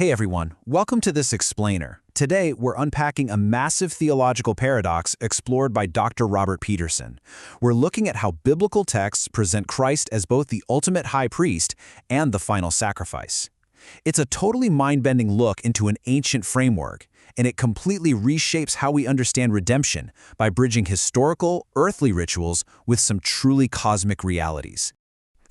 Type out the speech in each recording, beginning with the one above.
Hey everyone, welcome to this explainer. Today, we're unpacking a massive theological paradox explored by Dr. Robert Peterson. We're looking at how biblical texts present Christ as both the ultimate high priest and the final sacrifice. It's a totally mind-bending look into an ancient framework, and it completely reshapes how we understand redemption by bridging historical, earthly rituals with some truly cosmic realities.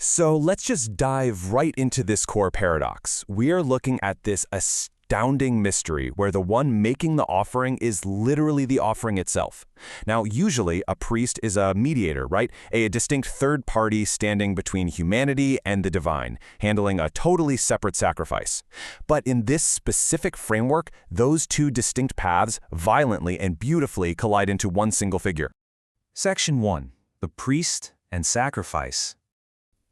So let's just dive right into this core paradox. We are looking at this astounding mystery where the one making the offering is literally the offering itself. Now, usually a priest is a mediator, right? A distinct third party standing between humanity and the divine, handling a totally separate sacrifice. But in this specific framework, those two distinct paths violently and beautifully collide into one single figure. Section 1. The Priest and Sacrifice.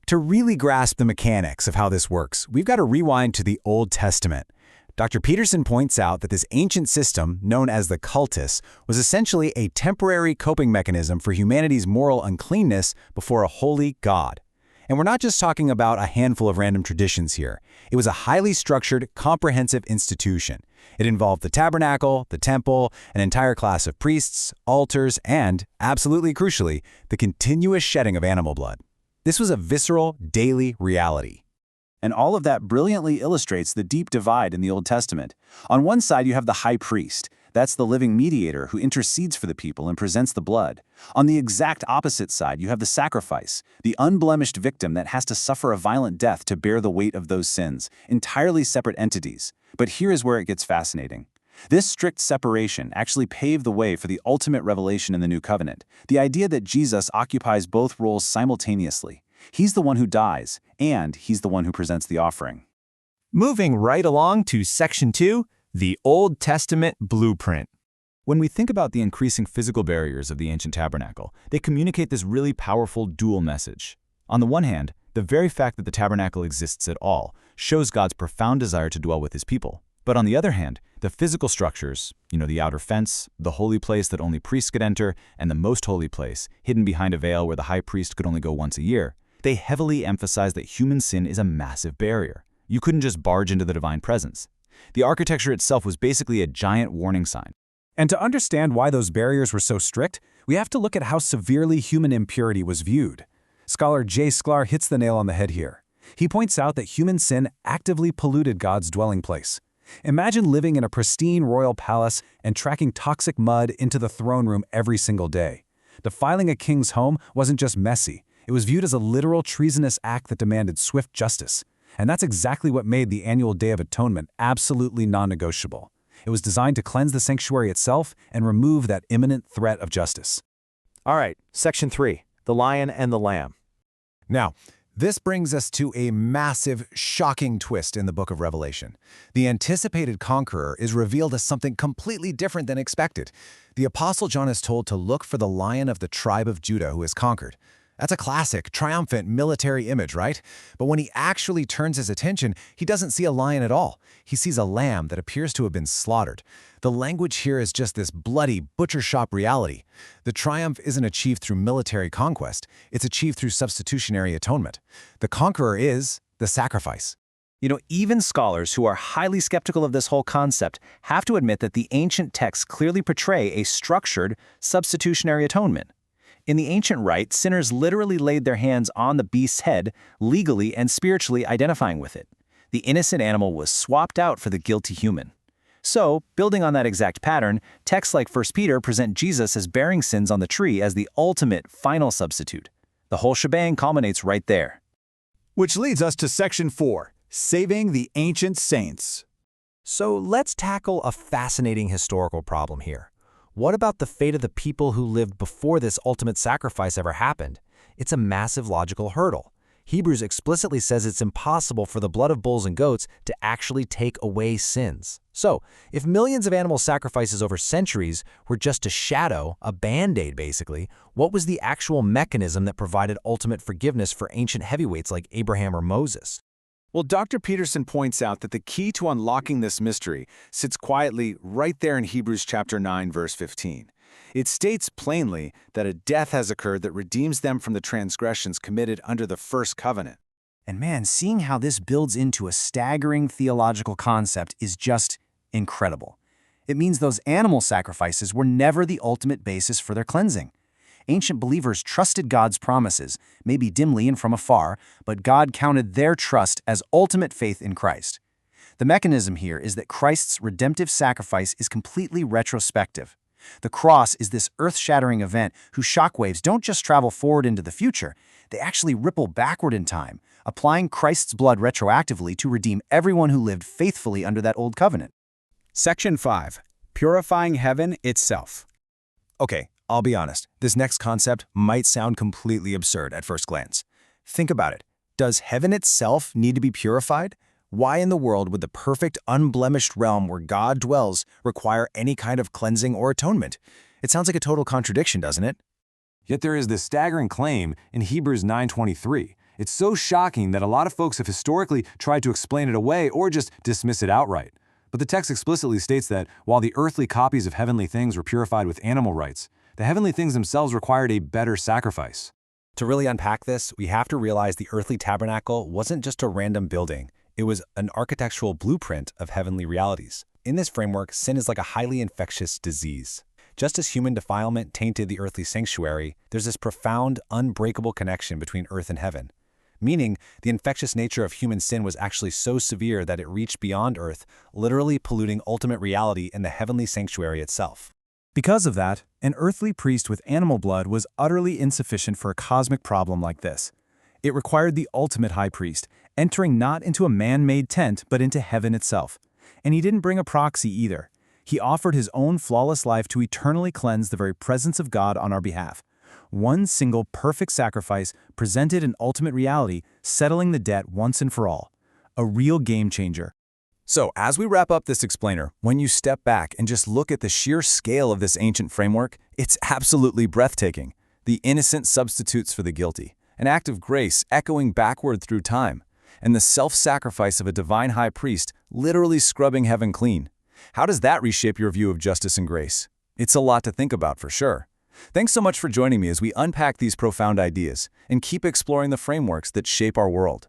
To really grasp the mechanics of how this works, we've got to rewind to the Old Testament. Dr. Peterson points out that this ancient system, known as the cultus, was essentially a temporary coping mechanism for humanity's moral uncleanness before a holy God. And we're not just talking about a handful of random traditions here. It was a highly structured, comprehensive institution. It involved the tabernacle, the temple, an entire class of priests, altars, and, absolutely crucially, the continuous shedding of animal blood. This was a visceral, daily reality. And all of that brilliantly illustrates the deep divide in the Old Testament. On one side, you have the high priest. That's the living mediator who intercedes for the people and presents the blood. On the exact opposite side, you have the sacrifice, the unblemished victim that has to suffer a violent death to bear the weight of those sins, entirely separate entities. But here is where it gets fascinating. This strict separation actually paved the way for the ultimate revelation in the New Covenant, the idea that Jesus occupies both roles simultaneously. He's the one who dies, and he's the one who presents the offering. Moving right along to Section 2, the Old Testament Blueprint. When we think about the increasing physical barriers of the ancient tabernacle, they communicate this really powerful dual message. On the one hand, the very fact that the tabernacle exists at all shows God's profound desire to dwell with his people. But on the other hand, the physical structures, the outer fence, the holy place that only priests could enter, and the most holy place, hidden behind a veil where the high priest could only go once a year, they heavily emphasize that human sin is a massive barrier. You couldn't just barge into the divine presence. The architecture itself was basically a giant warning sign. And to understand why those barriers were so strict, we have to look at how severely human impurity was viewed. Scholar J. Sklar hits the nail on the head here. He points out that human sin actively polluted God's dwelling place. Imagine living in a pristine royal palace and tracking toxic mud into the throne room every single day. Defiling a king's home wasn't just messy. It was viewed as a literal treasonous act that demanded swift justice. And that's exactly what made the annual Day of Atonement absolutely non-negotiable. It was designed to cleanse the sanctuary itself and remove that imminent threat of justice. All right, Section 3, the Lion and the Lamb. Now, this brings us to a massive, shocking twist in the book of Revelation. The anticipated conqueror is revealed as something completely different than expected. The Apostle John is told to look for the Lion of the tribe of Judah who is conquered. That's a classic, triumphant military image, right? But when he actually turns his attention, he doesn't see a lion at all. He sees a lamb that appears to have been slaughtered. The language here is just this bloody, butcher shop reality. The triumph isn't achieved through military conquest. It's achieved through substitutionary atonement. The conqueror is the sacrifice. Even scholars who are highly skeptical of this whole concept have to admit that the ancient texts clearly portray a structured, substitutionary atonement. In the ancient rite, sinners literally laid their hands on the beast's head, legally and spiritually identifying with it. The innocent animal was swapped out for the guilty human. So, building on that exact pattern, texts like 1 Peter present Jesus as bearing sins on the tree as the ultimate, final substitute. The whole shebang culminates right there. Which leads us to Section 4, Saving the Ancient Saints. So let's tackle a fascinating historical problem here. What about the fate of the people who lived before this ultimate sacrifice ever happened? It's a massive logical hurdle. Hebrews explicitly says it's impossible for the blood of bulls and goats to actually take away sins. So, if millions of animal sacrifices over centuries were just a shadow, a band-aid basically, what was the actual mechanism that provided ultimate forgiveness for ancient heavyweights like Abraham or Moses? Well, Dr. Peterson points out that the key to unlocking this mystery sits quietly right there in Hebrews chapter 9, verse 15. It states plainly that a death has occurred that redeems them from the transgressions committed under the first covenant. And man, seeing how this builds into a staggering theological concept is just incredible. It means those animal sacrifices were never the ultimate basis for their cleansing. Ancient believers trusted God's promises, maybe dimly and from afar, but God counted their trust as ultimate faith in Christ. The mechanism here is that Christ's redemptive sacrifice is completely retrospective. The cross is this earth-shattering event whose shockwaves don't just travel forward into the future, they actually ripple backward in time, applying Christ's blood retroactively to redeem everyone who lived faithfully under that old covenant. Section 5. Purifying heaven itself. Okay, I'll be honest. This next concept might sound completely absurd at first glance. Think about it. Does heaven itself need to be purified? Why in the world would the perfect, unblemished realm where God dwells require any kind of cleansing or atonement? It sounds like a total contradiction, doesn't it? Yet there is this staggering claim in Hebrews 9:23. It's so shocking that a lot of folks have historically tried to explain it away or just dismiss it outright. But the text explicitly states that while the earthly copies of heavenly things were purified with animal rites, the heavenly things themselves required a better sacrifice. To really unpack this, we have to realize the earthly tabernacle wasn't just a random building. It was an architectural blueprint of heavenly realities. In this framework, sin is like a highly infectious disease. Just as human defilement tainted the earthly sanctuary, there's this profound, unbreakable connection between earth and heaven. Meaning, the infectious nature of human sin was actually so severe that it reached beyond earth, literally polluting ultimate reality in the heavenly sanctuary itself. Because of that, an earthly priest with animal blood was utterly insufficient for a cosmic problem like this. It required the ultimate high priest, entering not into a man-made tent but into heaven itself. And he didn't bring a proxy either. He offered his own flawless life to eternally cleanse the very presence of God on our behalf. One single perfect sacrifice presented an ultimate reality, settling the debt once and for all. A real game changer. So, as we wrap up this explainer, when you step back and just look at the sheer scale of this ancient framework, it's absolutely breathtaking. The innocent substitutes for the guilty, an act of grace echoing backward through time, and the self-sacrifice of a divine high priest literally scrubbing heaven clean. How does that reshape your view of justice and grace? It's a lot to think about for sure. Thanks so much for joining me as we unpack these profound ideas and keep exploring the frameworks that shape our world.